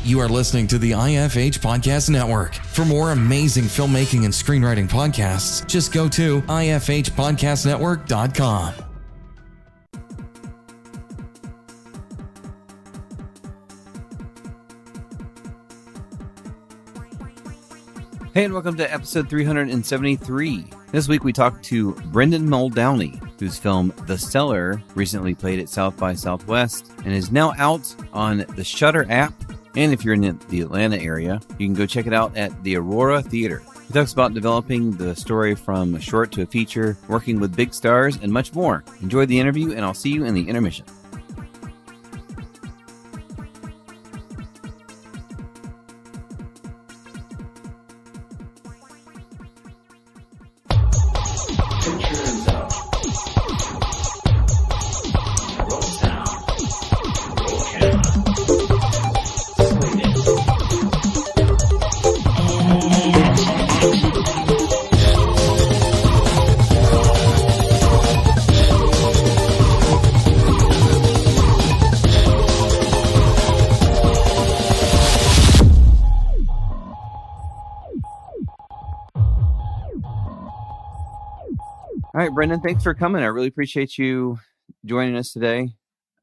You are listening to the IFH Podcast Network. For more amazing filmmaking and screenwriting podcasts, just go to ifhpodcastnetwork.com. Hey, and welcome to episode 373. This week we talked to Brendan Muldowney, whose film The Cellar recently played at South by Southwest and is now out on the Shudder app. And if you're in the Atlanta area, you can go check it out at the Aurora Theater. He talks about developing the story from a short to a feature, working with big stars, and much more. Enjoy the interview, and I'll see you in the intermission. All right, Brendan, thanks for coming. I really appreciate you joining us today.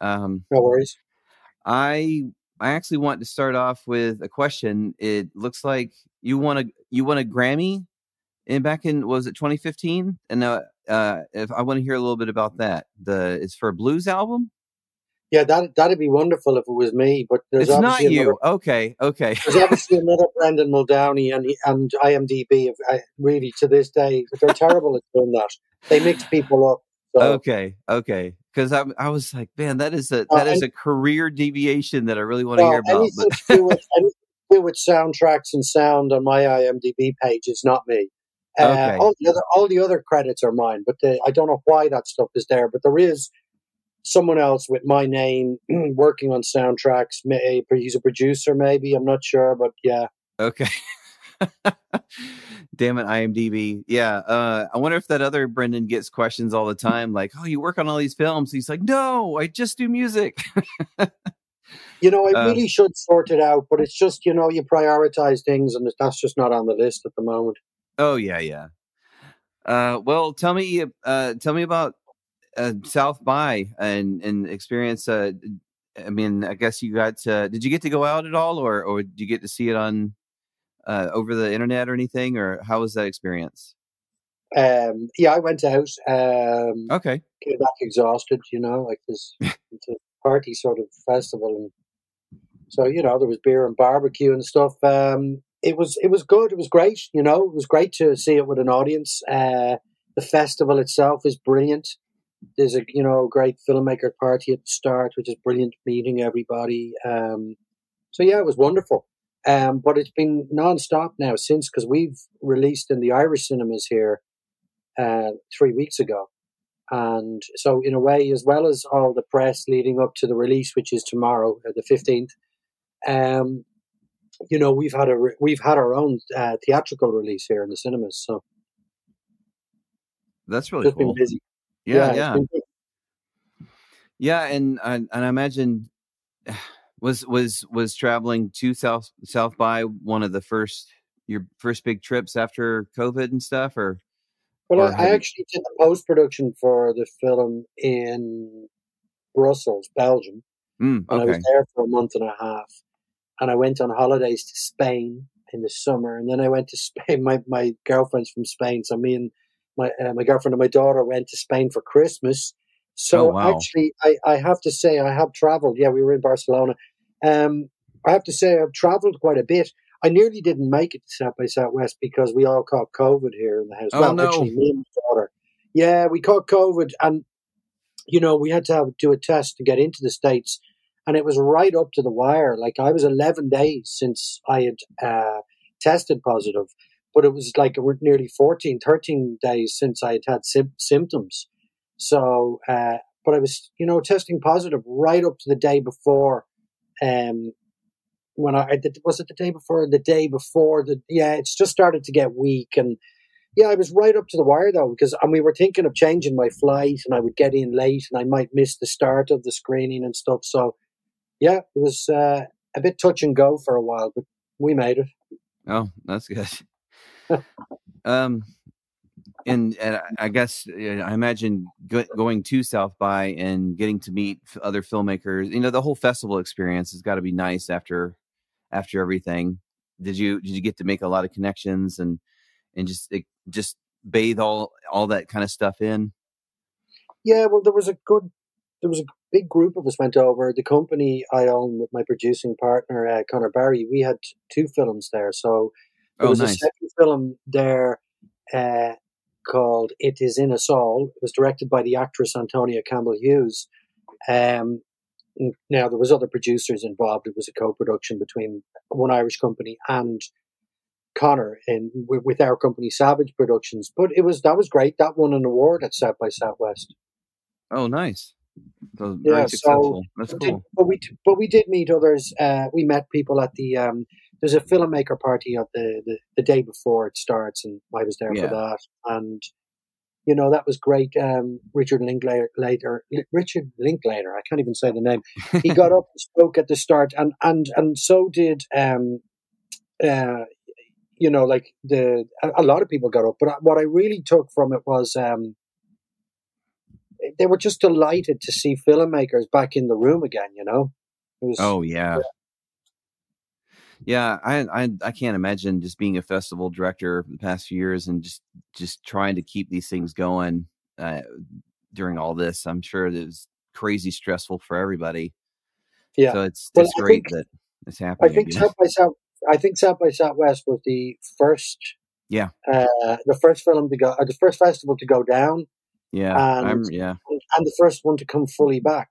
No worries. I actually want to start off with a question. It looks like you won a Grammy back in, was it 2015? And if I want to hear a little bit about that. It's for a blues album? Yeah, that'd be wonderful if it was me, but there's it's obviously not you. Okay. There's obviously another Brendan Muldowney and IMDb. Really, to this day, they're terrible at doing that. They mix people up. So. Okay. Because I was like, man, that is a career deviation that I really want to hear about. Anything to do with soundtracks and sound on my IMDb page is not me. Okay. All the other credits are mine, but I don't know why that stuff is there. But there is someone else with my name working on soundtracks. He's a producer, maybe. I'm not sure, but yeah. Okay. Damn it, IMDb. Yeah. I wonder if that other Brendan gets questions all the time, like, "Oh, you work on all these films?" He's like, "No, I just do music." I really should sort it out, but it's just, you prioritize things, and that's just not on the list at the moment. Oh yeah. Well, tell me about South by and experience. I mean, I guess you got. Did you get to go out at all, or did you get to see it on over the internet or anything, or how was that experience? Yeah, I went out. Okay. Came back exhausted, like this. It's a party sort of festival, and so there was beer and barbecue and stuff. It was good. It was great. It was great to see it with an audience. The festival itself is brilliant. There's a great filmmaker party at the start, which is brilliant, meeting everybody. So yeah, it was wonderful. But it's been non-stop now since, because we've released in the Irish cinemas here 3 weeks ago. And so in a way, as well as all the press leading up to the release, which is tomorrow, the 15th, we've had our own theatrical release here in the cinemas. So that's really cool. Been busy. Yeah. Yeah, and I imagine was traveling to South by one of your first big trips after COVID and stuff, or? Well, I actually did the post-production for the film in Brussels, Belgium. Okay. And I was there for a month and a half. And I went on holidays to Spain in the summer. And then I went to Spain. My girlfriend's from Spain. So me and my girlfriend and my daughter went to Spain for Christmas. So Actually, I have to say I have traveled. Yeah, we were in Barcelona. I have to say I've traveled quite a bit. I nearly didn't make it to South by Southwest because we all caught COVID here in the house. Oh, no. Actually, me and my daughter. Yeah, we caught COVID, and we had to do a test to get into the States, and it was right up to the wire. Like, I was 11 days since I had tested positive, but it was like nearly 13 days since I had symptoms. So, but I was, testing positive right up to the day before. When was it the day before? It's just started to get weak, and yeah, I was right up to the wire though, and we were thinking of changing my flight, and I would get in late, and I might miss the start of the screening and stuff. So, yeah, it was a bit touch and go for a while, but we made it. Oh, that's good. And I guess I imagine going to South by and getting to meet other filmmakers. The whole festival experience has got to be nice after everything. Did you get to make a lot of connections and just bathe all that kind of stuff in? Yeah, well, there was a big group of us went over. The company I own with my producing partner, Connor Barry, we had 2 films there. So there was nice. a second film there called It Is In Us All. It was directed by the actress Antonia Campbell-Hughes. Now, there was other producers involved. It was a co-production between one Irish company and Connor with our company, Savage Productions. But that was great. That won an award at South by Southwest. Oh, nice. So very successful. That's cool. But we did meet others. We met people at the there's a filmmaker party at the day before it starts, and I was there for that. And that was great. Richard Linklater. I can't even say the name. He got up and spoke at the start, and so did a lot of people got up. But what I really took from it was they were just delighted to see filmmakers back in the room again. It was, yeah. I can't imagine just being a festival director the past few years and just trying to keep these things going during all this. I'm sure it was crazy stressful for everybody. Yeah. So it's great that it's happening. I think South by Southwest was the first. Yeah. The first film to go, the first festival to go down. Yeah. And the first one to come fully back.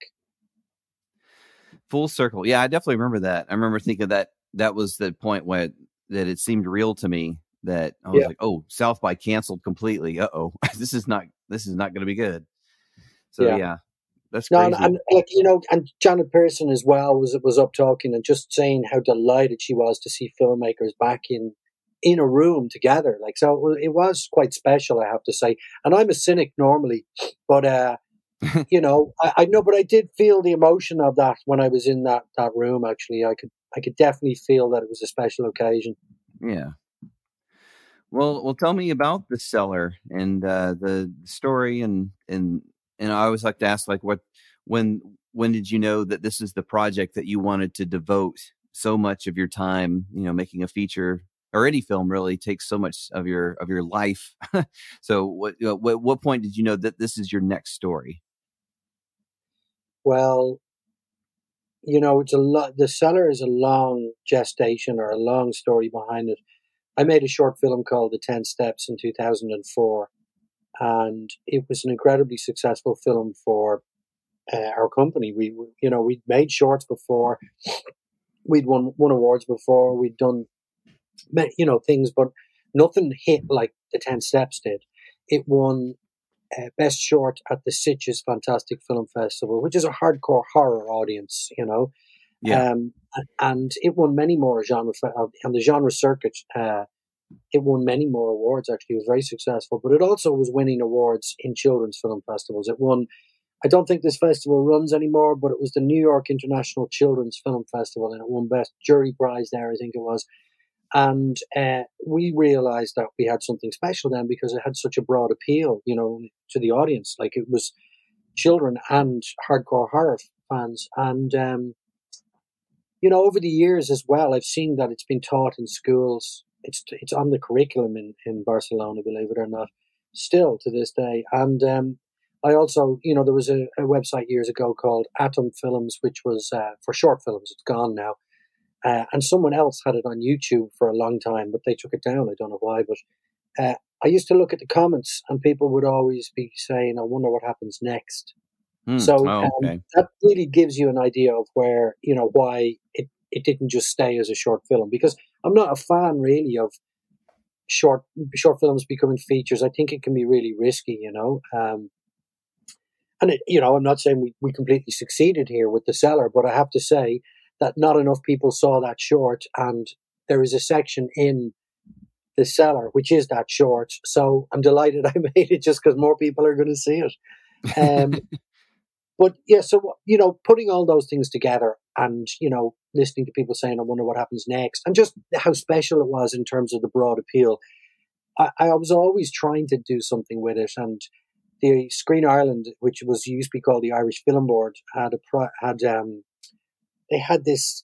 Full circle. Yeah, I definitely remember that. I remember thinking that was the point that it seemed real to me, that I was like, oh, South by canceled completely. Uh-oh. This is not going to be good. So yeah, that's crazy. No, and Janet Pearson as well was up talking and just saying how delighted she was to see filmmakers back in a room together. So it was quite special, I have to say. And I'm a cynic normally, but I know, but I did feel the emotion of that when I was in that room. Actually, I could definitely feel that it was a special occasion. Yeah. Well, tell me about the Cellar and the story, and I always like to ask, when did you know that this is the project that you wanted to devote so much of your time? Making a feature or any film really takes so much of your life. So what point did you know that this is your next story? Well, it's a lot. The Cellar is a long gestation or a long story behind it. I made a short film called The 10 Steps in 2004, and it was an incredibly successful film for our company. We'd made shorts before, we'd won awards before, we'd done things, but nothing hit like The 10 Steps did. It won Best Short at the Sitges Fantastic Film Festival, which is a hardcore horror audience, Yeah. And it won many more on the genre circuit. It won many more awards, actually. It was very successful, but it also was winning awards in children's film festivals. It won, I don't think this festival runs anymore, but it was the New York International Children's Film Festival, and it won Best Jury Prize there, I think it was. And we realized that we had something special then, because it had such a broad appeal, to the audience. Like, it was children and hardcore horror fans. And, over the years as well, I've seen that it's been taught in schools. It's on the curriculum in Barcelona, believe it or not, still to this day. And I also, there was a website years ago called Atom Films, which was for short films. It's gone now. And someone else had it on YouTube for a long time, but they took it down. I don't know why, but I used to look at the comments, and people would always be saying, I wonder what happens next. That really gives you an idea of where, why it didn't just stay as a short film, because I'm not a fan really of short films becoming features. I think it can be really risky, and I'm not saying we completely succeeded here with The Cellar, but I have to say that not enough people saw that short, and there is a section in The Cellar which is that short. So I'm delighted I made it, just because more people are going to see it. But yeah, so putting all those things together, and, you know, listening to people saying, I wonder what happens next, and just how special it was in terms of the broad appeal. I was always trying to do something with it, and the Screen Ireland, which used to be called the Irish Film Board, they had this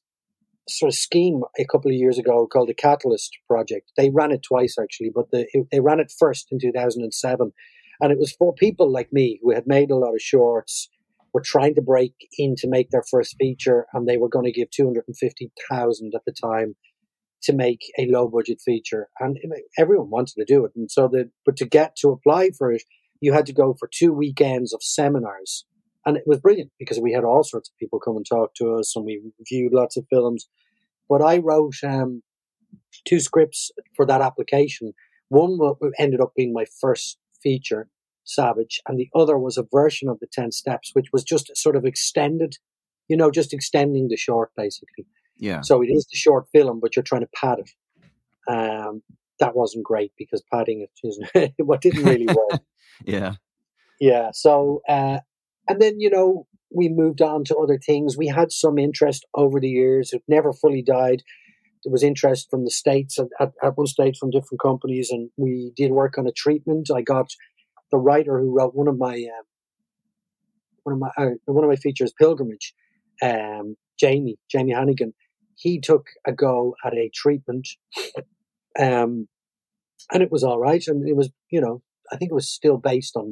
sort of scheme a couple of years ago called the Catalyst Project. They ran it twice actually, but they ran it first in 2007, and it was for people like me who had made a lot of shorts, were trying to break in to make their first feature, and they were going to give 250,000 at the time to make a low budget feature, and everyone wanted to do it. And so but to apply for it, you had to go for 2 weekends of seminars, and it was brilliant because we had all sorts of people come and talk to us, and we viewed lots of films. But I wrote 2 scripts for that application. One ended up being my first feature, Savage, and the other was a version of the 10 Steps, which was just sort of extended, you know, just extending the short basically. Yeah. So it is the short film, but you're trying to pad it. That wasn't great because padding it isn't what didn't really work. Yeah. Yeah. So and then, you know, we moved on to other things. We had some interest over the years. It never fully died. There was interest from the States at one stage from different companies, and we did work on a treatment. I got the writer who wrote one of my features, Pilgrimage, Jamie Hannigan. He took a go at a treatment, and it was all right. And it was, you know, I think it was still based on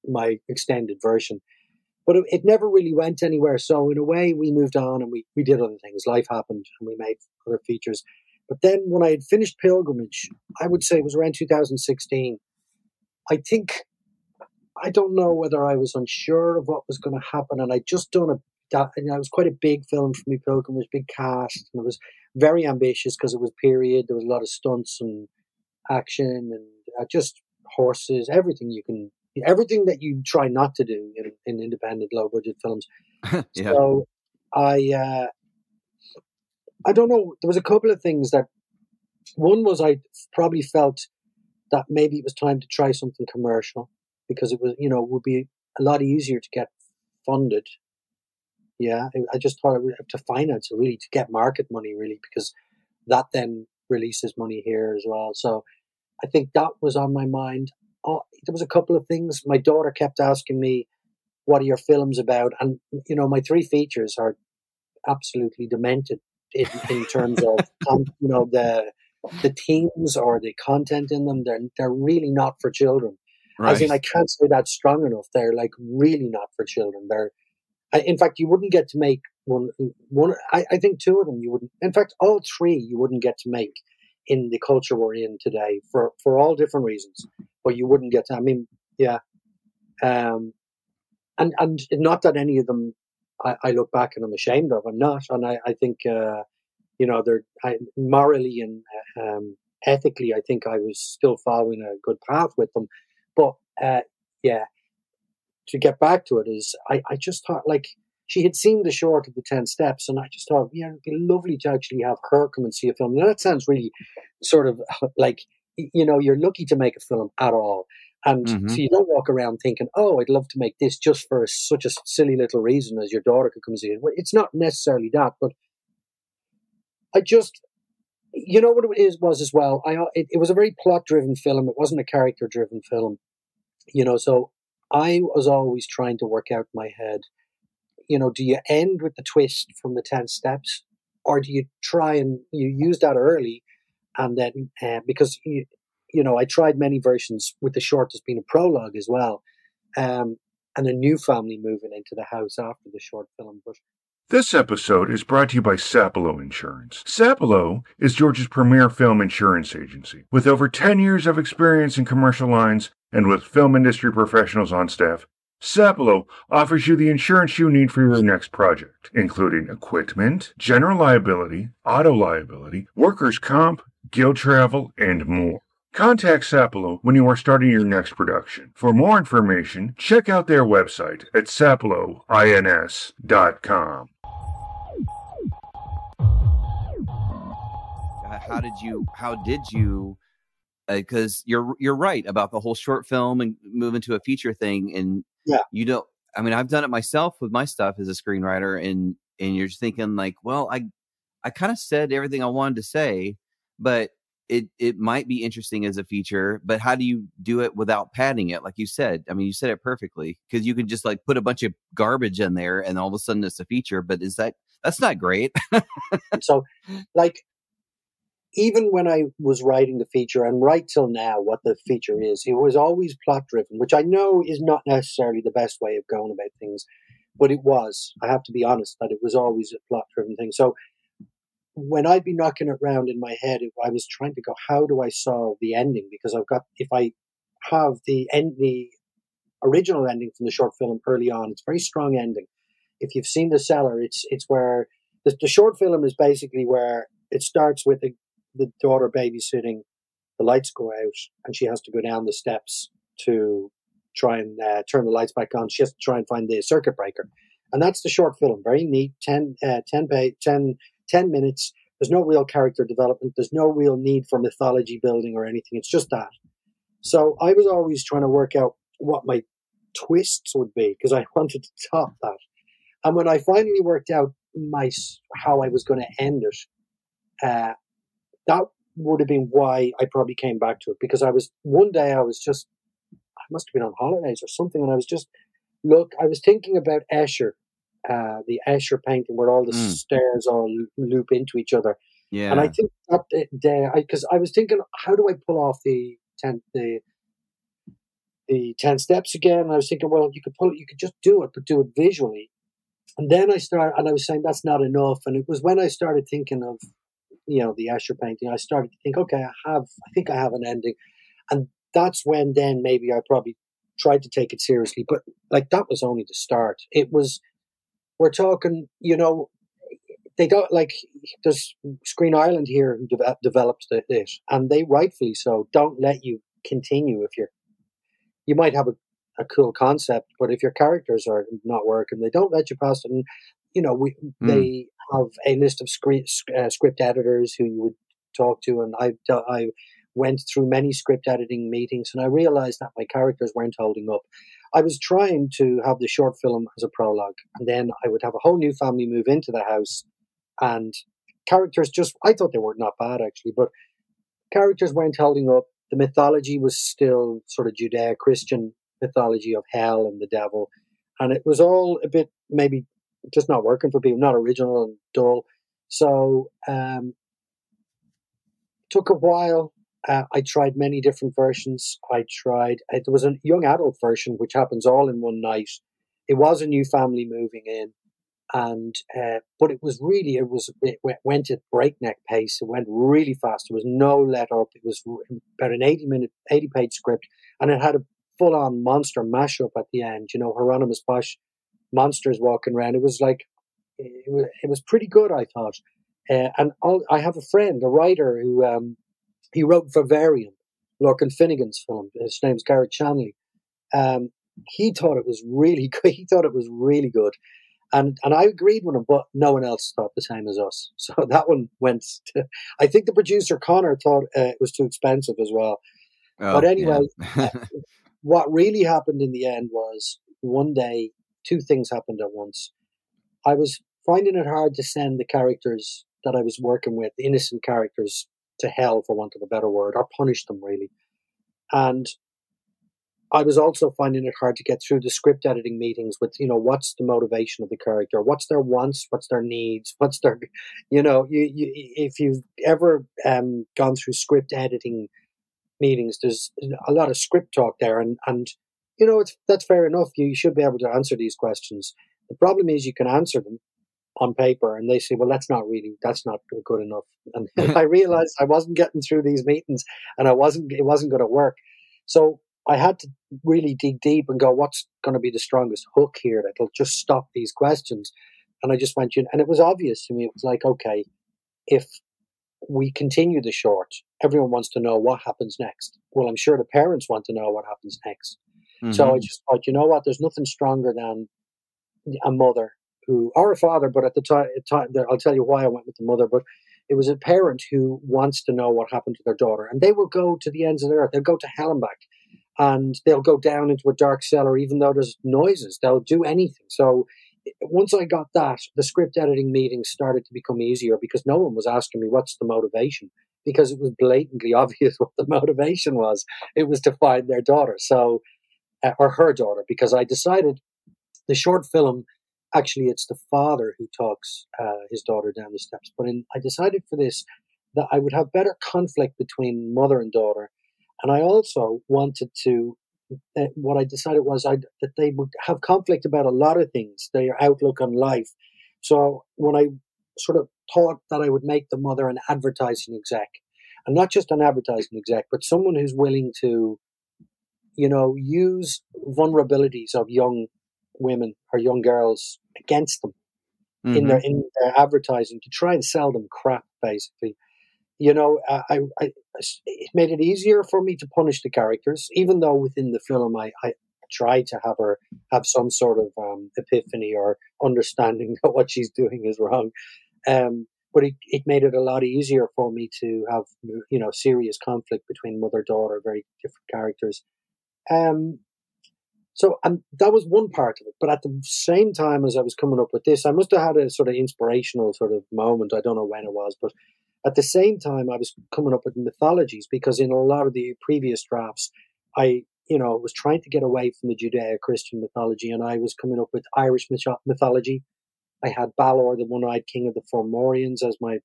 my extended version, but it never really went anywhere. So in a way, we moved on and we did other things. Life happened, and we made other features. But then when I had finished Pilgrimage, I would say it was around 2016. I don't know whether I was unsure of what was going to happen, and I'd just done it was quite a big film for me, Pilgrimage, big cast, and it was very ambitious because it was period. There was a lot of stunts and action and just horses, everything that you try not to do in independent low budget films. Yeah. So I don't know. There was a couple of things that, one was I probably felt that maybe it was time to try something commercial because it was, you know, would be a lot easier to get funded. Yeah, I just thought it would have to finance it really, to get market money really, because that then releases money here as well. So I think that was on my mind. Oh, there was a couple of things. My daughter kept asking me, what are your films about? And, you know, my 3 features are absolutely demented in terms of, you know, the themes or the content in them. They're really not for children. Right. As in, I can't say that strong enough. They're like really not for children. In fact, you wouldn't get to make one. I think 2 of them you wouldn't. In fact, all 3 you wouldn't get to make in the culture we're in today for all different reasons. But you wouldn't get to. I mean, yeah. And not that any of them I look back and I'm ashamed of. I'm not, and I think you know, they're morally and ethically, I think I was still following a good path with them. But yeah. To get back to it is, I just thought, like, she had seen the short of the 10 Steps, and I just thought, yeah, it'd be lovely to actually have her come and see a film. Now, that sounds really sort of like, you know, you're lucky to make a film at all. And so you don't walk around thinking, oh, I'd love to make this just for such a silly little reason as your daughter could come see it. Well, it's not necessarily that, but I just, you know what it was as well? It was a very plot-driven film. It wasn't a character-driven film, you know, so I was always trying to work out in my head, you know, do you end with the twist from the 10 Steps, or do you try and you use that early, and then because you know, I tried many versions with the short as being a prologue as well, and a new family moving into the house after the short film. But this episode is brought to you by Sapelo Insurance. Sapelo is Georgia's premier film insurance agency. With over 10 years of experience in commercial lines and with film industry professionals on staff, Sapelo offers you the insurance you need for your next project, including equipment, general liability, auto liability, workers' comp, guild travel, and more. Contact Sapelo when you are starting your next production. For more information, check out their website at sapeloins.com. How did you because you're right about the whole short film and move into a feature thing, and yeah, you don't, I mean, I've done it myself with my stuff as a screenwriter, and and you're just thinking like, well, I kind of said everything I wanted to say, but it might be interesting as a feature, but how do you do it without padding it? Like you said, I mean, you said it perfectly, because you can just like put a bunch of garbage in there and all of a sudden it's a feature, but that's not great. So like, even when I was writing the feature and right till now, what the feature is, it was always plot driven, which I know is not necessarily the best way of going about things, but it was. I have to be honest that it was always a plot driven thing. So when I'd be knocking it around in my head, I was trying to go, how do I solve the ending? Because if I have the original ending from the short film early on, it's a very strong ending. If you've seen The Cellar, it's where the short film is basically where it starts with the daughter babysitting, the lights go out, and she has to go down the steps to try and turn the lights back on. She has to try and find the circuit breaker. And that's the short film. Very neat, 10 minutes. There's no real character development. There's no real need for mythology building or anything. It's just that. So I was always trying to work out what my twists would be, because I wanted to top that. And when I finally worked out how I was going to end it, that would have been why I probably came back to it, because one day I must have been on holidays or something, and I was thinking about Escher, the Escher painting where all the stairs all loop into each other. Yeah. And I think that day, because I was thinking, how do I pull off the 10 steps again? And I was thinking, well, you could just do it, but do it visually. And then I was saying that's not enough. And it was when I started thinking of, the Escher painting, I started to think, okay, I think I have an ending. And that's when then maybe I probably tried to take it seriously. But like, that was only the start. We're talking, they don't like, there's Screen Ireland here who developed it, and they rightfully so don't let you continue if you might have a cool concept, but if your characters are not working, they don't let you pass it. And they have a list of script editors who you would talk to, and I went through many script editing meetings, and I realized that my characters weren't holding up. I was trying to have the short film as a prologue, and then I would have a whole new family move into the house, and characters I thought they were not bad actually, but characters weren't holding up. The mythology was still sort of Judeo-Christian mythology of hell and the devil, and it was all a bit maybe just not working for people, not original and dull. So took a while. I tried many different versions. There was a young adult version which happens all in one night. It was a new family moving in, and but it went at breakneck pace. It went really fast. There was no let up. It was about an 80-page script, and it had a full-on monster mashup at the end. Hieronymus Bosch monsters walking around. It was like it was pretty good, I thought. I have a friend, a writer who he wrote Vivarium, Lorcan Finnegan's film. His name's Garrett Shanley. He thought it was really good. He thought it was really good. And I agreed with him, but no one else thought the same as us. So that one went to, I think the producer Connor thought it was too expensive as well. Oh, but anyway, yeah. What really happened in the end was one day, two things happened at once. I was finding it hard to send the characters that I was working with, the innocent characters, to hell, for want of a better word, or punish them really. And I was also finding it hard to get through the script editing meetings with, what's the motivation of the character? What's their wants? What's their needs? What's their, if you've ever gone through script editing meetings, there's a lot of script talk there. And that's fair enough. You should be able to answer these questions. The problem is you can answer them on paper and they say, well, that's not good enough. And I realized I wasn't getting through these meetings and it wasn't going to work. So I had to really dig deep and go, what's going to be the strongest hook here that'll just stop these questions? And I just went in, and it was obvious to me. It was like, okay, if we continue the short, everyone wants to know what happens next. Well, I'm sure the parents want to know what happens next. Mm-hmm. So I just thought, you know what, there's nothing stronger than a mother or a father, but at the time, I'll tell you why I went with the mother, but it was a parent who wants to know what happened to their daughter, and they will go to the ends of the earth. They'll go to hell and back, and they'll go down into a dark cellar, even though there's noises. They'll do anything. So once I got that, the script editing meetings started to become easier because no one was asking me what's the motivation, because it was blatantly obvious what the motivation was. It was to find their daughter, so or her daughter, because I decided the short film, actually, it's the father who talks his daughter down the steps. But I decided for this that I would have better conflict between mother and daughter, and I also wanted to. What I decided was that they would have conflict about a lot of things, their outlook on life. So when I sort of thought that I would make the mother an advertising exec, and not just an advertising exec, but someone who's willing to, use vulnerabilities of young women or young girls against them in their advertising to try and sell them crap, basically. It made it easier for me to punish the characters, even though within the film I try to have her have some sort of epiphany or understanding that what she's doing is wrong. But it made it a lot easier for me to have, serious conflict between mother-daughter, very different characters. So that was one part of it. But at the same time as I was coming up with this, I must have had a sort of inspirational sort of moment. I don't know when it was, but at the same time I was coming up with mythologies, because in a lot of the previous drafts, I was trying to get away from the Judeo-Christian mythology, and I was coming up with Irish mythology. I had Balor, the one-eyed king of the Fomorians, as my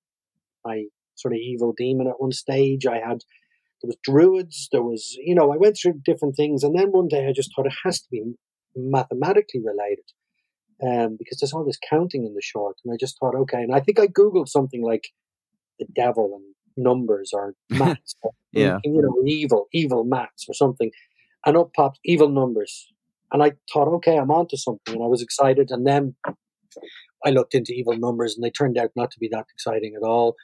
sort of evil demon at one stage. There was druids, there was, I went through different things, and then one day I just thought it has to be mathematically related, because there's all this counting in the short, and I just thought, okay, and I think I Googled something like the devil and numbers or maths, yeah, evil maths or something, and up popped evil numbers, and I thought, okay, I'm onto something, and I was excited, and then I looked into evil numbers, and they turned out not to be that exciting at all.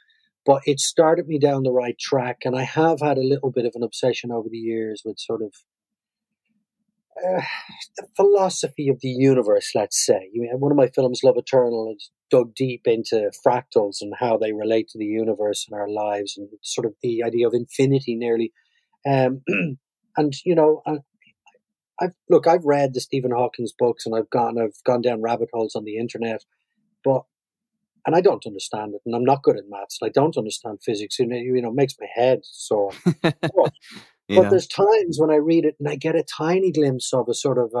But it started me down the right track, and I have had a little bit of an obsession over the years with sort of the philosophy of the universe, let's say. One of my films, Love Eternal, has dug deep into fractals and how they relate to the universe and our lives, and sort of the idea of infinity nearly. And, I've read the Stephen Hawking's books, and I've gone down rabbit holes on the internet, and I don't understand it, and I'm not good at maths, and I don't understand physics, and it makes my head sore. But there's times when I read it and I get a tiny glimpse of a sort of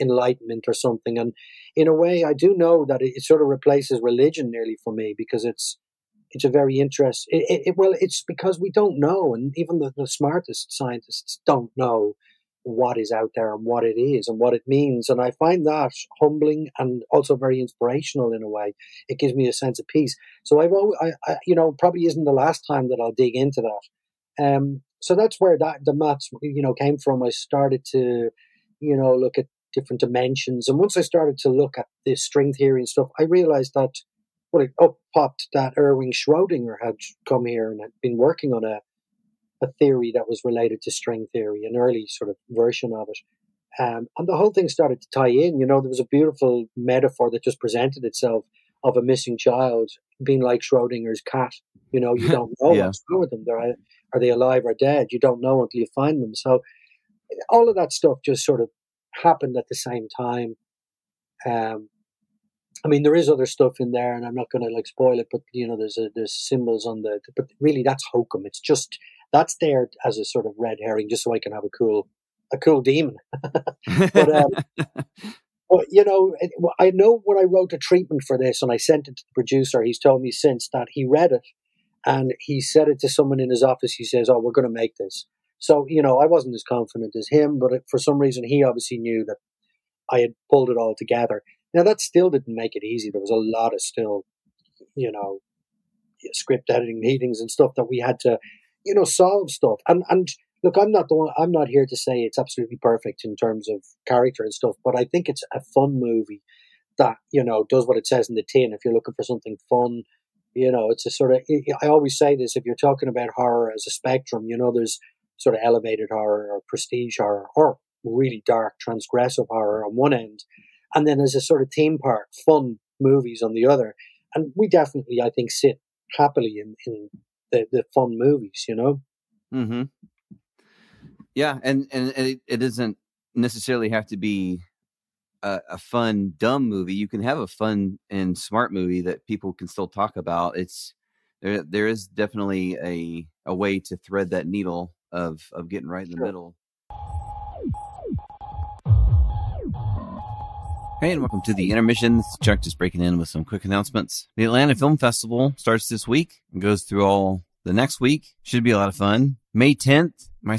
enlightenment or something, and in a way I do know that it sort of replaces religion nearly for me, because it's a very interesting. It's because we don't know, and even the smartest scientists don't know what is out there and what it is and what it means. And I find that humbling and also very inspirational in a way. It gives me a sense of peace. So probably isn't the last time that I'll dig into that. So that's where the maths, came from. I started to, look at different dimensions. And once I started to look at the string theory and stuff, I realized that, it up popped that Erwin Schrödinger had come here and had been working on a theory that was related to string theory, an early sort of version of it. And the whole thing started to tie in. There was a beautiful metaphor that just presented itself of a missing child being like Schrodinger's cat. You don't know what's wrong with them. Are they alive or dead? You don't know until you find them. So all of that stuff just sort of happened at the same time. There is other stuff in there, and I'm not going to spoil it, but there's symbols on but really that's hokum. It's just that's there as a sort of red herring, just so I can have a cool demon. But I know when I wrote a treatment for this and I sent it to the producer, he's told me since that he read it and he said it to someone in his office. He says, "Oh, we're going to make this." So I wasn't as confident as him, but for some reason he obviously knew that I had pulled it all together. Now that still didn't make it easy. There was a lot of still, script editing meetings and stuff that we had to, solve stuff. And look, I'm not here to say it's absolutely perfect in terms of character and stuff, but I think it's a fun movie that, does what it says in the tin. If you're looking for something fun, it's a sort of, I always say this, if you're talking about horror as a spectrum, there's sort of elevated horror or prestige horror or really dark transgressive horror on one end. And then there's a sort of theme park, fun movies on the other. And we definitely, I think, sit happily in the fun movies, Mm-hmm. Yeah, and it doesn't necessarily have to be a fun, dumb movie. You can have a fun and smart movie that people can still talk about. There is definitely a way to thread that needle of getting right in the middle. Hey, and welcome to the intermission. This is Chuck just breaking in with some quick announcements. The Atlanta Film Festival starts this week and goes through all the next week. Should be a lot of fun. May 10th, my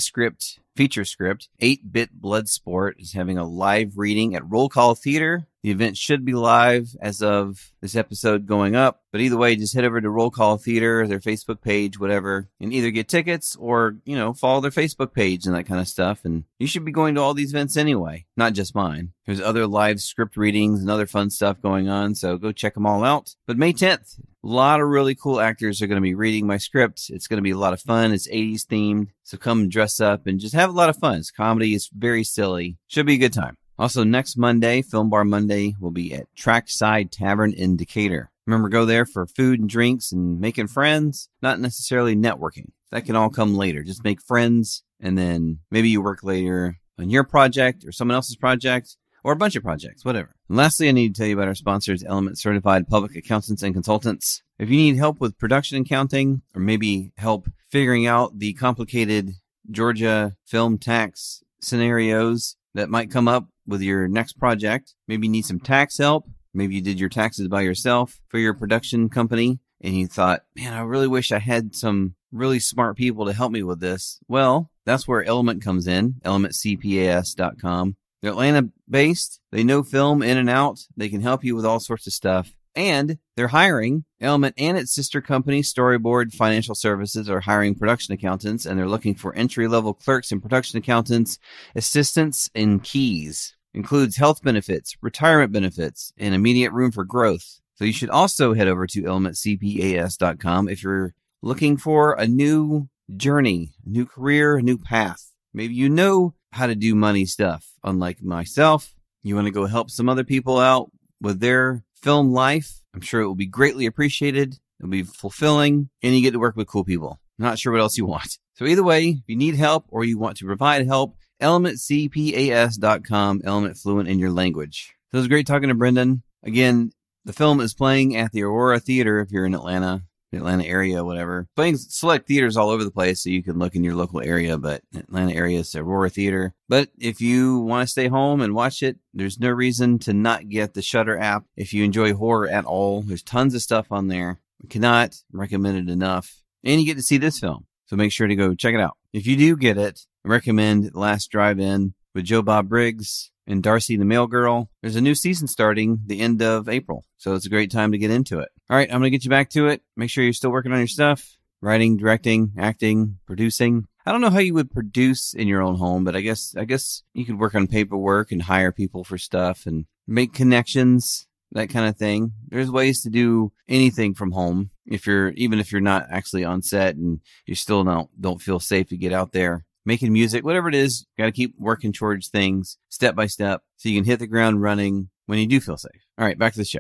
feature script, 8-Bit Bloodsport, is having a live reading at Roll Call Theater. The event should be live as of this episode going up. But either way, just head over to Roll Call Theater, their Facebook page, whatever, and either get tickets or, follow their Facebook page and that kind of stuff. And you should be going to all these events anyway, not just mine. There's other live script readings and other fun stuff going on, so go check them all out. But May 10th, a lot of really cool actors are going to be reading my script. It's going to be a lot of fun. It's 80s themed, so come dress up and just have a lot of fun. It's comedy. It's very silly. Should be a good time. Also, next Monday, Film Bar Monday, will be at Trackside Tavern in Decatur. Remember, go there for food and drinks and making friends, not necessarily networking. That can all come later. Just make friends, and then maybe you work later on your project or someone else's project, or a bunch of projects, whatever. And lastly, I need to tell you about our sponsors, Element Certified Public Accountants and Consultants. If you need help with production accounting, or maybe help figuring out the complicated Georgia film tax scenarios that might come up with your next project, maybe you need some tax help, maybe you did your taxes by yourself for your production company, and you thought, man, I really wish I had some really smart people to help me with this. Well, that's where Element comes in, elementcpas.com. They're Atlanta-based. They know film in and out. They can help you with all sorts of stuff. And they're hiring. Element and its sister company, Storyboard Financial Services, are hiring production accountants, and they're looking for entry-level clerks and production accountants, assistants, and keys. Includes health benefits, retirement benefits, and immediate room for growth. So you should also head over to elementcpas.com if you're looking for a new journey, a new career, a new path. Maybe you know how to do money stuff. Unlike myself, you want to go help some other people out with their film life. I'm sure it will be greatly appreciated. It'll be fulfilling, and you get to work with cool people. Not sure what else you want. So either way, if you need help or you want to provide help, elementcpas.com, Element Fluent in your language. So it was great talking to Brendan. Again, the film is playing at the Aurora Theater if you're in Atlanta. Atlanta area, whatever. Playing select theaters all over the place, so you can look in your local area, but Atlanta area is Aurora Theater. But if you want to stay home and watch it, there's no reason to not get the Shudder app. If you enjoy horror at all, there's tons of stuff on there. I cannot recommend it enough. And you get to see this film, so make sure to go check it out. If you do get it, I recommend Last Drive-In with Joe Bob Briggs and Darcy the Mail Girl. There's a new season starting the end of April, so it's a great time to get into it. All right, I'm going to get you back to it. Make sure you're still working on your stuff. Writing, directing, acting, producing. I don't know how you would produce in your own home, but I guess you could work on paperwork and hire people for stuff and make connections, that kind of thing. There's ways to do anything from home even if you're not actually on set and you still don't feel safe to get out there. Making music, whatever it is, got to keep working towards things step by step so you can hit the ground running when you do feel safe. All right, back to the show.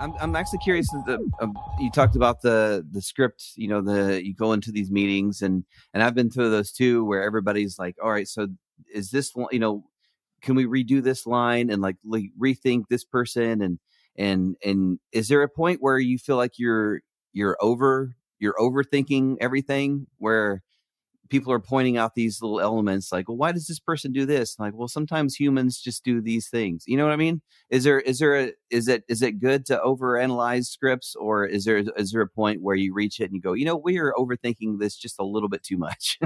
I'm actually curious. You talked about the script. You go into these meetings, and I've been through those too, where everybody's like, "All right, so is this can we redo this line and like rethink this person and is there a point where you feel like you're overthinking everything, where people are pointing out these little elements like, well, why does this person do this? Like, well, sometimes humans just do these things. You know what I mean? Is it good to overanalyze scripts, or is there a point where you reach it and you go, we are overthinking this just a little bit too much?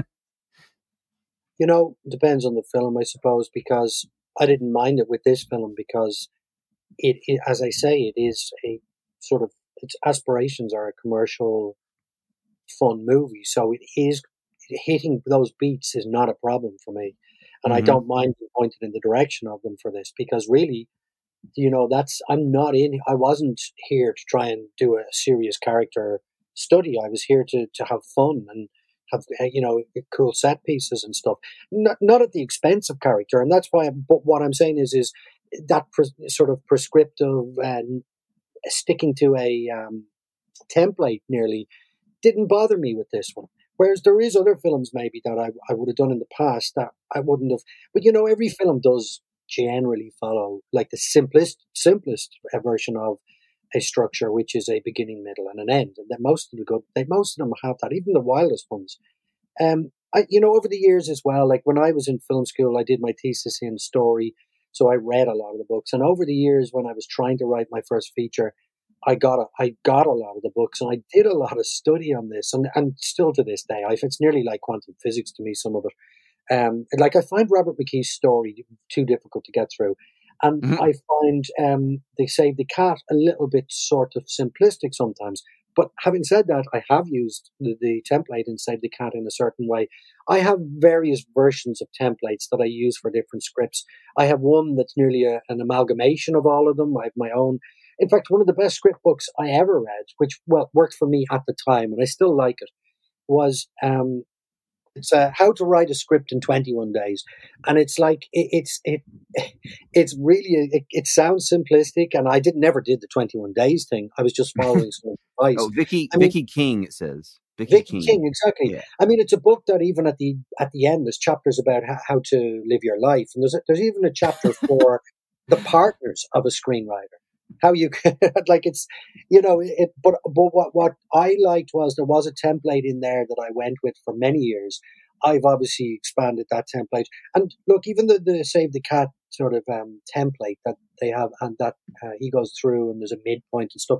Depends on the film, I suppose, because I didn't mind it with this film because it as I say, it is a sort of, its aspirations are a commercial fun movie, so it is hitting those beats is not a problem for me, and I don't mind being pointed in the direction of them for this, because really, I wasn't here to try and do a serious character study. I was here to have fun and have cool set pieces and stuff, not at the expense of character. And that's why. But what I'm saying is that sort of prescriptive and sticking to a template nearly didn't bother me with this one. Whereas there is other films maybe that I would have done in the past that I wouldn't have. But, you know, every film does generally follow like the simplest version of a structure, which is a beginning, middle, and an end. And that most of them have that, even the wildest ones. You know, over the years as well, like when I was in film school, I did my thesis in story, so I read a lot of the books. And over the years, when I was trying to write my first feature, I got a lot of the books, and I did a lot of study on this, and still to this day, it's nearly like quantum physics to me, some of it. Like I find Robert McKee's story too difficult to get through, and I find They Save the Cat a little bit sort of simplistic sometimes. But having said that, I have used the template in Save the Cat in a certain way. I have various versions of templates that I use for different scripts. I have one that's nearly an amalgamation of all of them. I have my own. In fact, one of the best script books I ever read, which worked for me at the time, and I still like it, was it's How to Write a Script in 21 Days. And it's like, it's really, it sounds simplistic, and I never did the 21 days thing. I was just following some advice. Oh, Vicky King, it says. Vicky King, exactly. Yeah. I mean, it's a book that even at the end, there's chapters about how to live your life. And there's even a chapter for the partners of a screenwriter. How you can, like, it's, you know, but what I liked was there was a template in there that I went with for many years. I've obviously expanded that template. And look, even the Save the Cat sort of template that they have, and that he goes through, and there's a midpoint and stuff.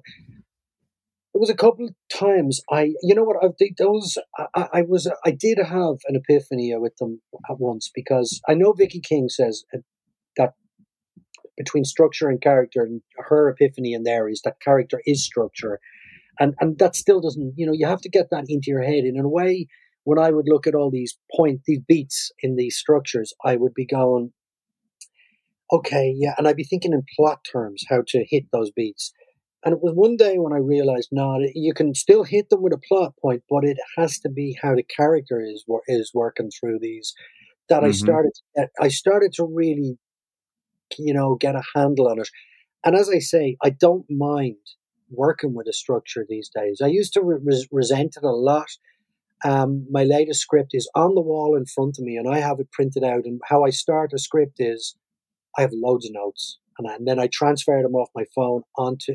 There was a couple of times I did have an epiphany with them at once, because I know Vicky King says that between structure and character, and her epiphany in there is that character is structure, and that still doesn't, you know, you have to get that into your head. And in a way, when I would look at all these beats in these structures, I would be going, okay, yeah, and I'd be thinking in plot terms how to hit those beats. And it was one day when I realized, no, you can still hit them with a plot point, but it has to be how the character is working through these. That I started to really, you know, get a handle on it. And as I say, I don't mind working with a structure these days. I used to resent it a lot. My latest script is on the wall in front of me, and I have it printed out. And how I start a script is I have loads of notes, and then I transfer them off my phone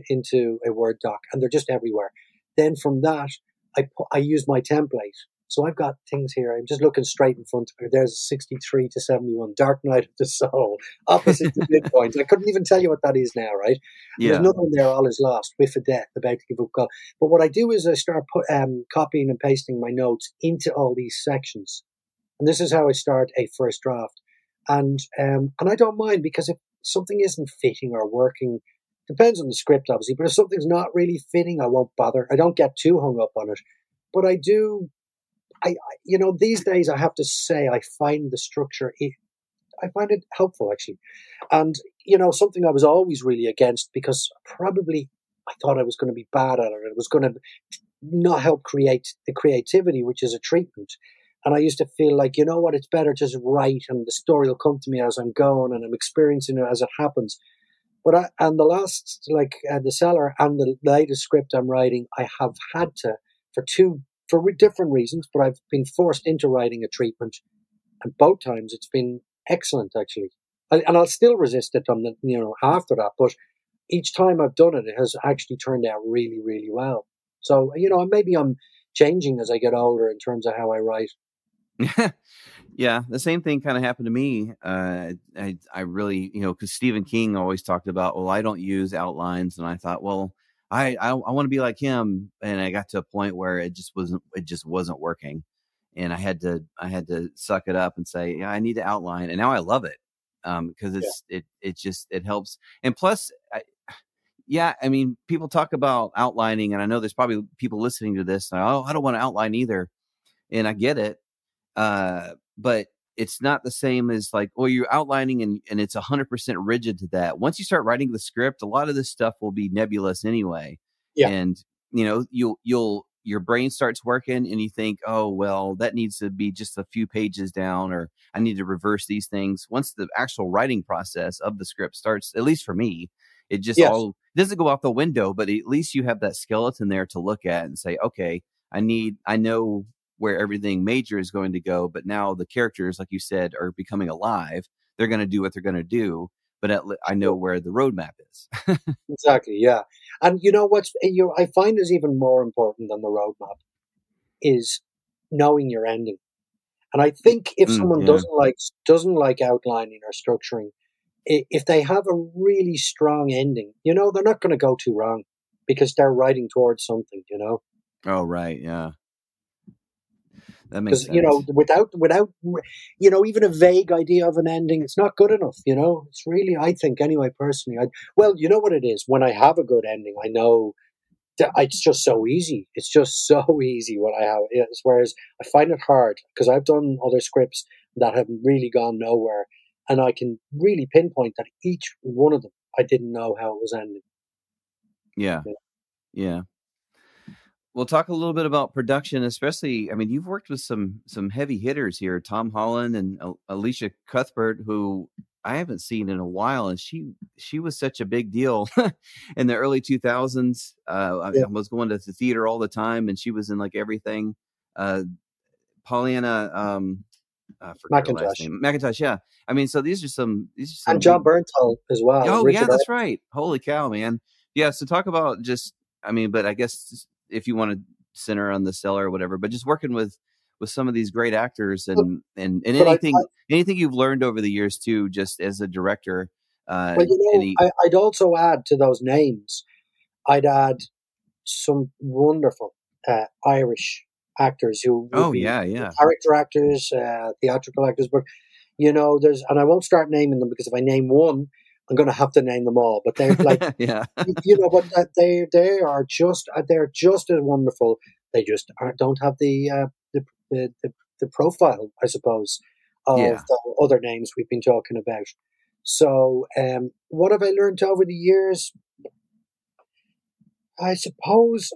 into a Word doc, and they're just everywhere. Then from that, I use my template. So I've got things here. I'm just looking straight in front of me. There's 63 to 71, Dark Night of the Soul, opposite the midpoint. I couldn't even tell you what that is now, right? Yeah. There's nothing there. All is lost. Whiff of death. About to give up God. But what I do is I start copying and pasting my notes into all these sections, and this is how I start a first draft. And I don't mind, because if something isn't fitting or working, depends on the script, obviously. But if something's not really fitting, I won't bother. I don't get too hung up on it. But I do. You know, these days I have to say I find the structure, I find it helpful, actually. And, you know, something I was always really against, because probably I thought I was going to be bad at it. It was going to not help create the creativity, which is a treatment. And I used to feel like, you know what, it's better just write, and the story will come to me as I'm going, and I'm experiencing it as it happens. But and the last, like the Cellar and the latest script I'm writing, I have had to, for different reasons, but I've been forced into writing a treatment, and both times it's been excellent, actually. And I'll still resist it on after that, but each time I've done it, it has actually turned out really, really well. So, you know, maybe I'm changing as I get older in terms of how I write. Yeah, the same thing kind of happened to me. I really, you know, because Stephen King always talked about, well, I don't use outlines, and I thought, well, I want to be like him, and I got to a point where it just wasn't working, and I had to suck it up and say, yeah, I need to outline, and now I love it, because it helps, and plus, I mean, people talk about outlining, and I know there's probably people listening to this, and, I don't want to outline either, and I get it, but it's not the same as like, well, you're outlining and it's 100% rigid to that. Once you start writing the script, a lot of this stuff will be nebulous anyway. Yeah. And, you know, your brain starts working and you think, oh, well, that needs to be just a few pages down, or I need to reverse these things. Once the actual writing process of the script starts, at least for me, it just all doesn't go out the window, but at least you have that skeleton there to look at and say, okay, I know where everything major is going to go, but now the characters, like you said, are becoming alive. They're going to do what they're going to do, but I know where the roadmap is. Exactly, yeah. And you know what's I find is even more important than the roadmap is knowing your ending. And I think if someone Yeah. doesn't like outlining or structuring, if they have a really strong ending, you know, they're not going to go too wrong because they're writing towards something, you know. Oh, right, yeah. That makes sense. Because, you know, without, you know, even a vague idea of an ending, it's not good enough, you know. It's really, I think, anyway, personally. Well, you know what it is? When I have a good ending, I know that it's just so easy. It's just so easy what I have. Whereas I find it hard because I've done other scripts that have really gone nowhere. And I can really pinpoint that each one of them, I didn't know how it was ending. Yeah. We'll talk a little bit about production, especially. I mean, you've worked with some heavy hitters here, Tom Holland and Elisha Cuthbert, who I haven't seen in a while, and she was such a big deal in the early 2000s. I was going to the theater all the time, and she was in like everything. Pollyanna, I forgot her last name. McIntosh, yeah. I mean, so these are some and John Bernthal as well. Oh, Richard yeah, that's right. Holy cow, man. Yeah, so talk about just, I mean, but I guess if you want to center on the Cellar or whatever, but just working with some of these great actors and anything you've learned over the years too, just as a director. Well, you know, I'd also add to those names, I'd add some wonderful Irish actors who would be character actors, theatrical actors, but you know, and I won't start naming them because if I name one, I'm going to have to name them all. But they're like, you know, but they're just as wonderful. They just don't have the profile, I suppose, of the other names we've been talking about. So, what have I learned over the years? I suppose,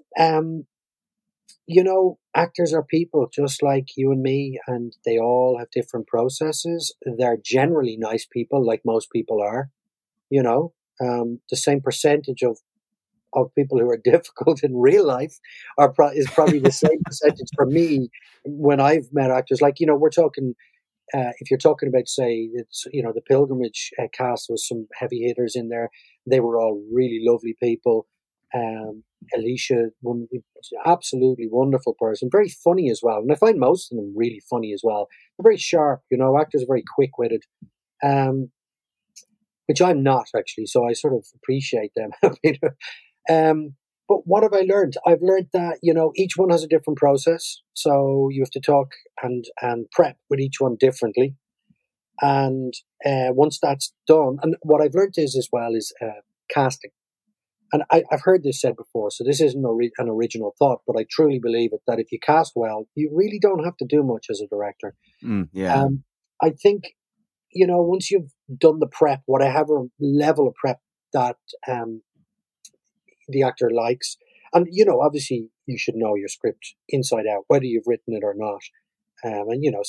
you know, actors are people just like you and me, and they all have different processes. They're generally nice people, like most people are. You know, the same percentage of people who are difficult in real life is probably the same percentage for me when I've met actors. Like, you know, we're talking, if you're talking about, say, it's, you know, the Pilgrimage cast was some heavy hitters in there. They were all really lovely people. Elisha, absolutely wonderful person, very funny as well. And I find most of them really funny as well. They're very sharp, you know, actors are very quick-witted. Which I'm not actually, so I sort of appreciate them. But what have I learned? I've learned that, you know, each one has a different process, so you have to talk and prep with each one differently. And once that's done, and what I've learned is as well is casting. And I've heard this said before, so this isn't an original thought, but I truly believe it, that if you cast well, you really don't have to do much as a director. I think, you know, once you've done the prep, whatever level of prep that the actor likes, and, you know, obviously you should know your script inside out, whether you've written it or not. And, you know,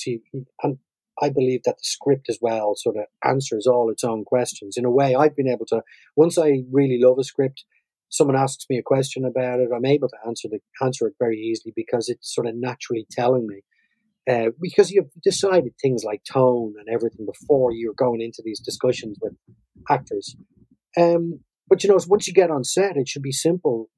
and I believe that the script as well sort of answers all its own questions. In a way, I've been able to, once I really love a script, someone asks me a question about it, I'm able to answer it very easily because it's sort of naturally telling me. Because you've decided things like tone and everything before you're going into these discussions with actors. But, you know, once you get on set, it should be simple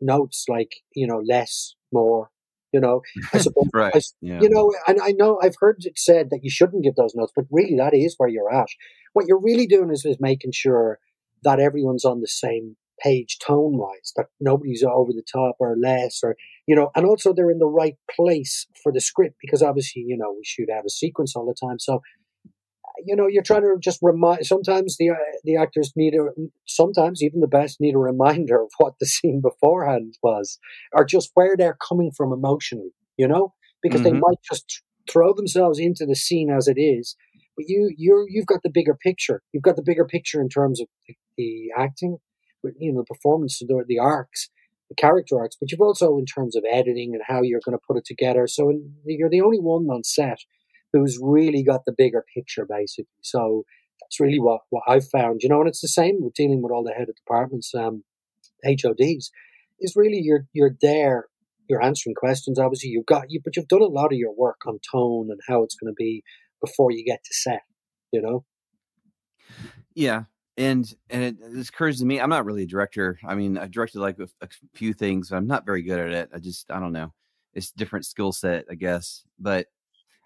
notes like, you know, less, more, you know. I suppose, right. You know, and I know I've heard it said that you shouldn't give those notes, but really that is where you're at. What you're really doing is making sure that everyone's on the same page tone-wise, that nobody's over the top or less, or, you know, and also they're in the right place for the script, because obviously, you know, we shoot out a sequence all the time, so, you know, you're trying to just remind. Sometimes the actors sometimes even the best need a reminder of what the scene beforehand was, or just where they're coming from emotionally, you know, because they might just throw themselves into the scene as it is, but you've got the bigger picture. You've got the bigger picture in terms of the acting, you know, the performance, the arcs, the character arcs, but you've also in terms of editing and how you're going to put it together. So you're the only one on set who's really got the bigger picture, basically. So that's really what I've found, you know, and it's the same with dealing with all the head of departments, HODs, is really you're there you're answering questions. Obviously, but you've done a lot of your work on tone and how it's going to be before you get to set. You know. Yeah. And it occurs to me, I'm not really a director. I mean, I directed like a few things, but I'm not very good at it. I don't know. It's a different skill set, I guess. But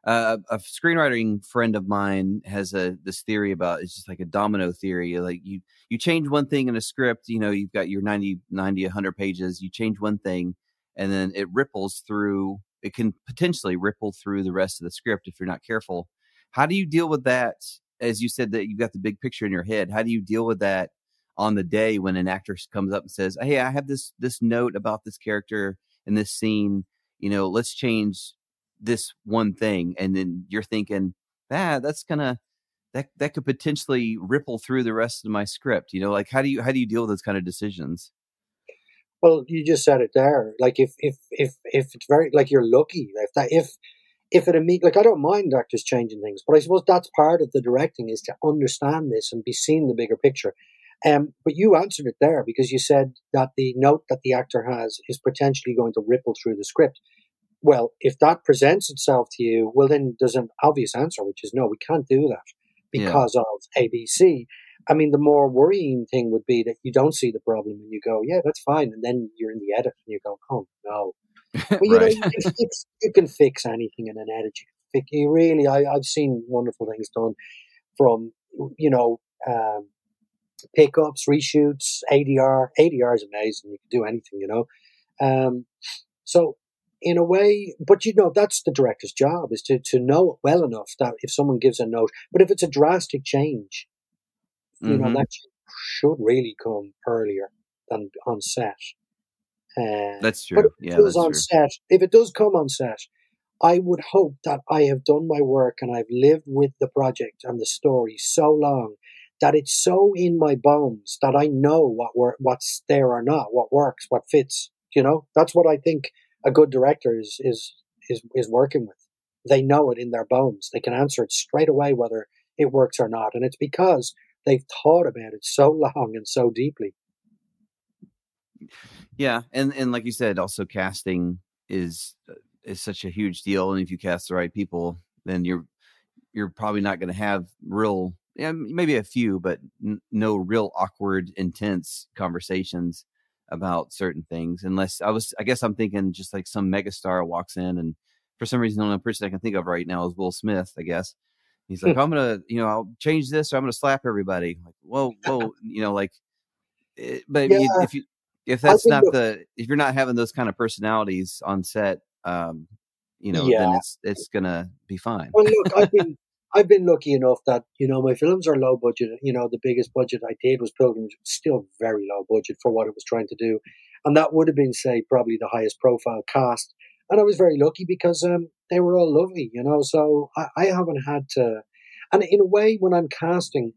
a screenwriting friend of mine has this theory about, it's just like a domino theory. Like you change one thing in a script, you've got your 90, 100 pages, you change one thing, and then it ripples through. It can potentially ripple through the rest of the script if you're not careful. How do you deal with that? As you said that you've got the big picture in your head, how do you deal with that on the day when an actor comes up and says, "Hey, I have this note about this character in this scene, let's change this one thing," and then you're thinking, that's gonna that could potentially ripple through the rest of my script. Like how do you deal with those kind of decisions? Well, you just said it there. Like if it's very, like, you're lucky if it like, I don't mind actors changing things, but I suppose that's part of the directing, is to understand this and be seeing the bigger picture. But you answered it there, because you said that the note that the actor has is potentially going to ripple through the script. Well, if that presents itself to you, well, then there's an obvious answer, which is no, we can't do that because of ABC. I mean, the more worrying thing would be that you don't see the problem and you go, yeah, that's fine. And then you're in the edit and you go, oh, no. But, Right. You can fix anything in an edit. I've seen wonderful things done from, pickups, reshoots, ADR. ADR is amazing. You can do anything, So, in a way, but that's the director's job, is to know it well enough that if someone gives a note, but if it's a drastic change, that should really come earlier than on set. That's true. But if it does come on set, I would hope that I have done my work and I've lived with the project and the story so long that it's so in my bones that I know what's there or not, what works, what fits. That's what I think a good director is working with. They know it in their bones. They can answer it straight away whether it works or not, and it's because they've thought about it so long and so deeply. Yeah, and like you said, also casting is such a huge deal, and if you cast the right people, then you're probably not going to have real, maybe a few, but no real awkward, intense conversations about certain things, unless I guess I'm thinking just like some megastar walks in, and for some reason the only person I can think of right now is Will Smith, I guess. He's like, I'm gonna, I'll change this, or I'm gonna slap everybody. Like, whoa, like, but Yeah. if that's not if you're not having those kind of personalities on set, then it's gonna be fine. Well, look, I've been lucky enough that my films are low budget. The biggest budget I did was Pilgrimage, still very low budget for what it was trying to do, and that would have been, say, probably the highest profile cast. And I was very lucky because they were all lovely, So I haven't had to. And in a way, when I'm casting,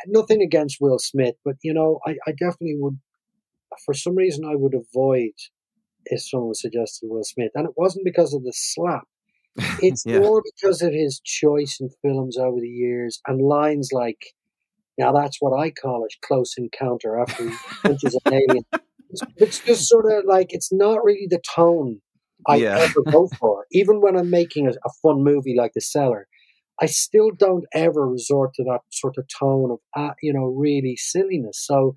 nothing against Will Smith, but I definitely would. For some reason, I would avoid if someone suggested Will Smith, and it wasn't because of the slap. It's more because of his choice in films over the years, and lines like, "Now that's what I call a close encounter," after he punches an alien. It's just sort of like, it's not really the tone I ever go for. Even when I'm making a fun movie like The Cellar, I still don't ever resort to that sort of tone of, really silliness. So,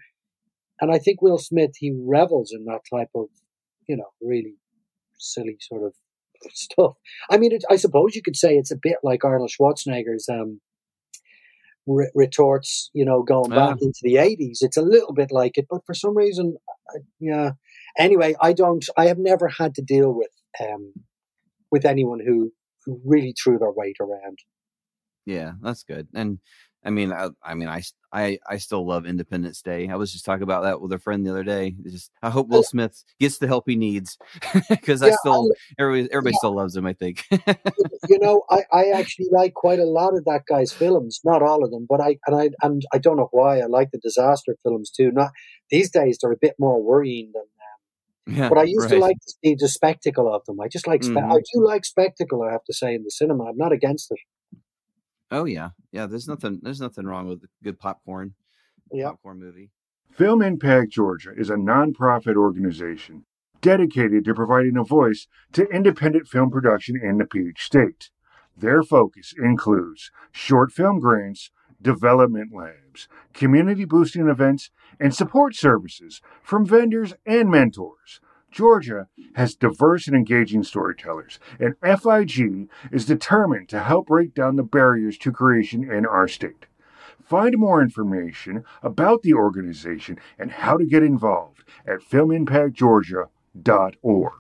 and I think Will Smith, he revels in that type of, really silly sort of stuff. I mean, I suppose you could say it's a bit like Arnold Schwarzenegger's retorts, going back into the 80s. It's a little bit like it, but for some reason, Anyway, I have never had to deal with anyone who really threw their weight around. Yeah, that's good. And I still love Independence Day. I was just talking about that with a friend the other day. I hope Will Smith gets the help he needs, because everybody still loves him, I think. I actually like quite a lot of that guy's films, not all of them, but I don't know why I like the disaster films too. Not these days, they're a bit more worrying than. But I used to like to see the spectacle of them. I just like I do like spectacle, I have to say, in the cinema. I'm not against it. Oh yeah. There's nothing wrong with a good popcorn movie. Film Impact Georgia is a nonprofit organization dedicated to providing a voice to independent film production in the Peach State. Their focus includes short film grants, development labs, community boosting events, and support services from vendors and mentors. Georgia has diverse and engaging storytellers, and FIG is determined to help break down the barriers to creation in our state. Find more information about the organization and how to get involved at filmimpactgeorgia.org.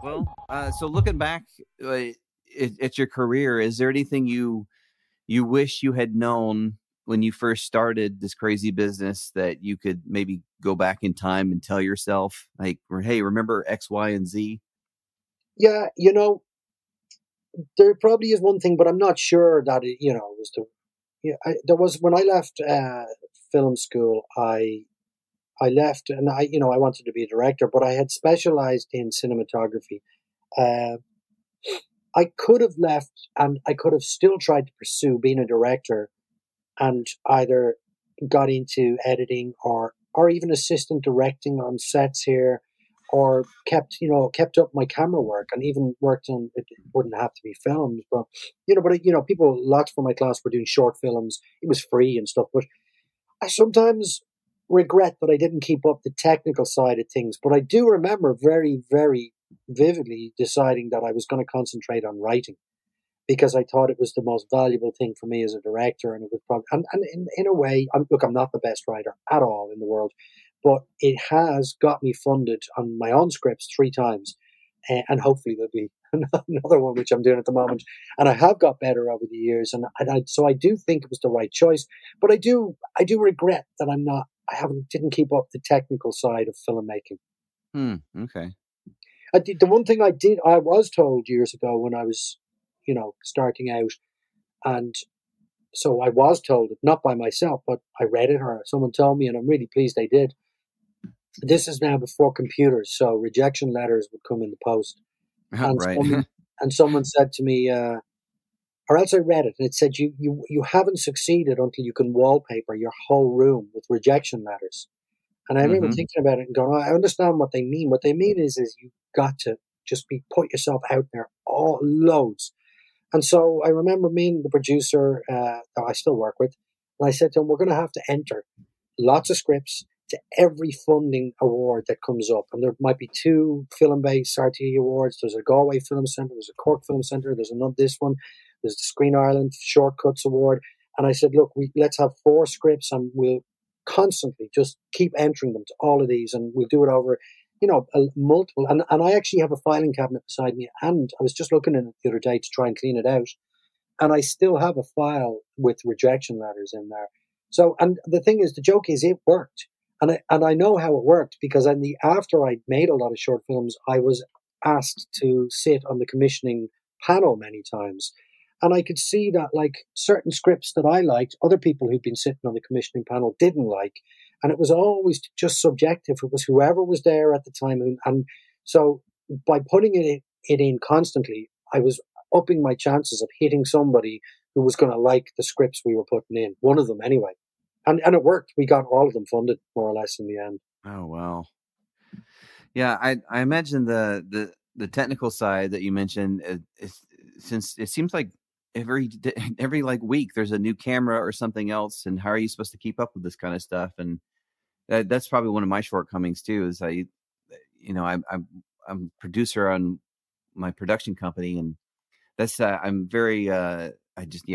Well, so looking back at your career, is there anything you wish you had known when you first started this crazy business that you could maybe go back in time and tell yourself, like, hey, remember X, Y, and Z? Yeah, there probably is one thing, but I'm not sure that it, was the. Yeah, there was when I left film school. I left, and I wanted to be a director, but I had specialized in cinematography. I could have left, and I could have still tried to pursue being a director, and either got into editing or even assistant directing on sets here, or kept up my camera work, and even worked on it. Wouldn't have to be filmed, but people, lots from my class were doing short films. It was free and stuff, but I sometimes regret that I didn't keep up the technical side of things. But I do remember very, very vividly deciding that I was going to concentrate on writing, because I thought it was the most valuable thing for me as a director, and it was probably, and in a way, I'm not the best writer at all in the world, but it has got me funded on my own scripts 3 times, and hopefully there'll be another one which I'm doing at the moment. And I have got better over the years, so I do think it was the right choice. But I do regret that didn't keep up the technical side of filmmaking. Okay. The one thing I was told years ago when I was, starting out, and so I was told it, not by myself, but I read it or someone told me, and I'm really pleased they did. This is now before computers, so rejection letters would come in the post. And right. someone said to me, or else I read it, and it said, you haven't succeeded until you can wallpaper your whole room with rejection letters. And I remember thinking about it and going, I understand what they mean. What they mean is you've got to just put yourself out there loads. And so I remember me and the producer that I still work with, and I said to him, we're going to have to enter lots of scripts to every funding award that comes up. And there might be 2 film-based RTE awards. There's a Galway Film Centre, there's a Cork Film Centre, there's this one, there's the Screen Ireland Shortcuts Award. And I said, look, let's have 4 scripts, and we'll constantly just keep entering them to all of these, and we'll do it over, multiple. And I actually have a filing cabinet beside me, and I was just looking at it the other day to try and clean it out, and I still have a file with rejection letters in there. So, and the thing is, the joke is, it worked. And I know how it worked, because after I made a lot of short films, I was asked to sit on the commissioning panel many times. And I could see that, like, certain scripts that I liked, other people who'd been sitting on the commissioning panel didn't like. And it was always just subjective. It was whoever was there at the time. And so by putting it in constantly, I was upping my chances of hitting somebody who was going to like the scripts we were putting in. One of them, anyway. And it worked. We got all of them funded, more or less, in the end. Oh, wow. Yeah, I imagine the technical side that you mentioned, since it seems like every like week there's a new camera or something else, and how are you supposed to keep up with this kind of stuff? And that's probably one of my shortcomings too, is I'm producer on my production company, and that's I'm very I just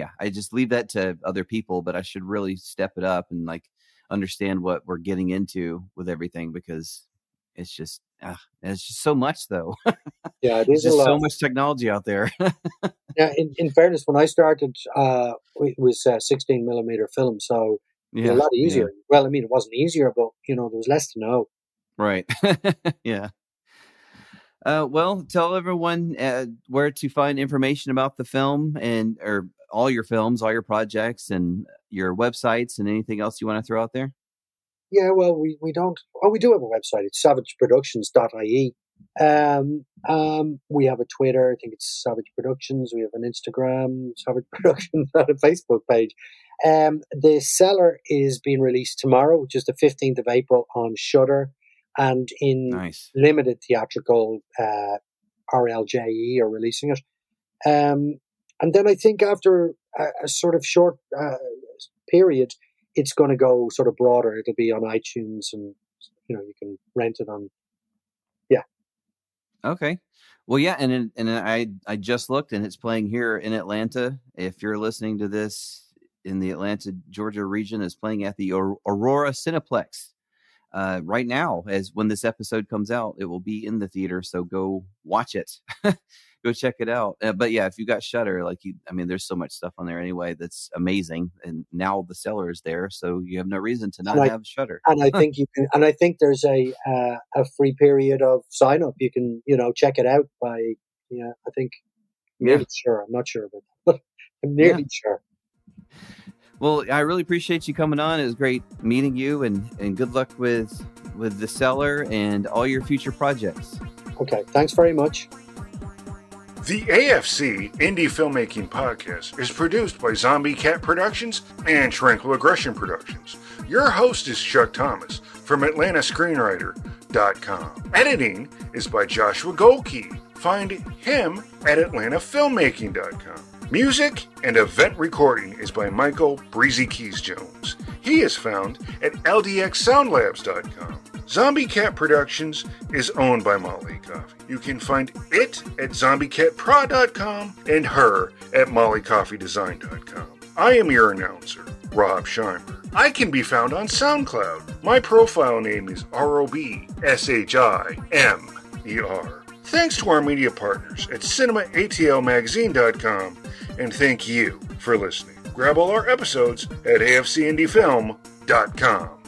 leave that to other people, but I should really step it up and like understand what we're getting into with everything, because it's just so much, though. Yeah, it is just a lot. So much technology out there. Yeah, in fairness, when I started, it was 16 millimeter film, so it was a lot easier. Yeah. Well, I mean, it wasn't easier, but there was less to know. Right. Yeah. Well, tell everyone where to find information about the film or all your films, all your projects, and your websites, and anything else you want to throw out there. Yeah, well, we don't. Oh, we do have a website. It's savageproductions.ie. We have a Twitter. I think it's Savage Productions. We have an Instagram, Savage Productions, and a Facebook page. The Cellar is being released tomorrow, which is the 15th of April on Shudder, and in Nice. limited theatrical RLJE are releasing it. And then I think after a sort of short period, it's going to go sort of broader. It'll be on iTunes, and you can rent it on. Yeah. Okay. Well, yeah, and I just looked, and it's playing here in Atlanta. If you're listening to this in the Atlanta, Georgia region, it's playing at the Aurora Cineplex right now. As when this episode comes out, it will be in the theater. So go watch it, go check it out. But yeah, if you got Shudder, there's so much stuff on there anyway that's amazing. And now the Cellar is there, so you have no reason to not have Shudder. And I think you can. And I think there's a free period of sign up. You can check it out by I think. Nearly sure. I'm not sure, but I'm nearly sure. Well, I really appreciate you coming on. It was great meeting you, and good luck with the Cellar and all your future projects. Okay, thanks very much. The AFC Indie Filmmaking Podcast is produced by Zombie Cat Productions and Tranquil Aggression Productions. Your host is Chuck Thomas from AtlantaScreenwriter.com. Editing is by Joshua Goldkey. Find him at AtlantaFilmmaking.com. Music and event recording is by Michael Breezy Keys Jones. He is found at LDXSoundLabs.com. Zombie Cat Productions is owned by Molly Coffee. You can find it at ZombieCatProd.com and her at MollyCoffeeDesign.com. I am your announcer, Rob Scheimer. I can be found on SoundCloud. My profile name is ROBSHIMER. Thanks to our media partners at CinemaATLMagazine.com, and thank you for listening. Grab all our episodes at AFCIndieFilm.com.